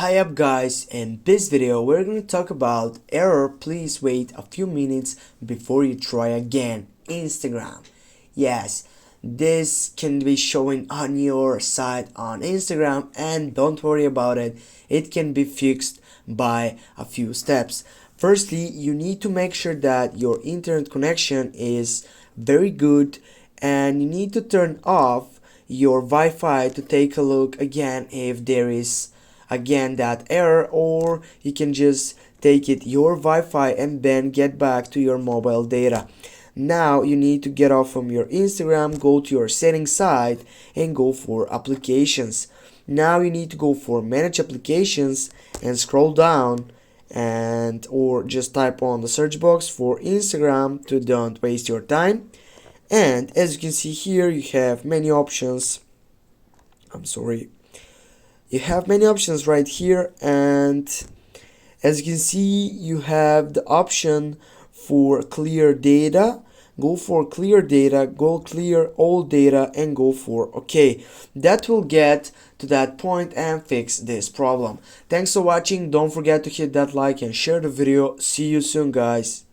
Hi up guys, in this video we're going to talk about error. Please wait a few minutes before you try again. Instagram. Yes, this can be showing on your site on Instagram, and don't worry about it. It can be fixed by a few steps. Firstly, you need to make sure that your internet connection is very good, and you need to turn off your Wi-Fi to take a look again if there is again that error, or you can just take it your Wi-Fi and then get back to your mobile data. Now you need to get off from your Instagram, go to your settings side and go for applications. Now you need to go for manage applications and scroll down, and or just type on the search box for Instagram to don't waste your time. And as you can see here, you have many options. You have many options right here, and as you can see, you have the option for clear data. Go for clear data, go clear all data and go for OK. That will get to that point and fix this problem. Thanks for watching. Don't forget to hit that like and share the video. See you soon guys.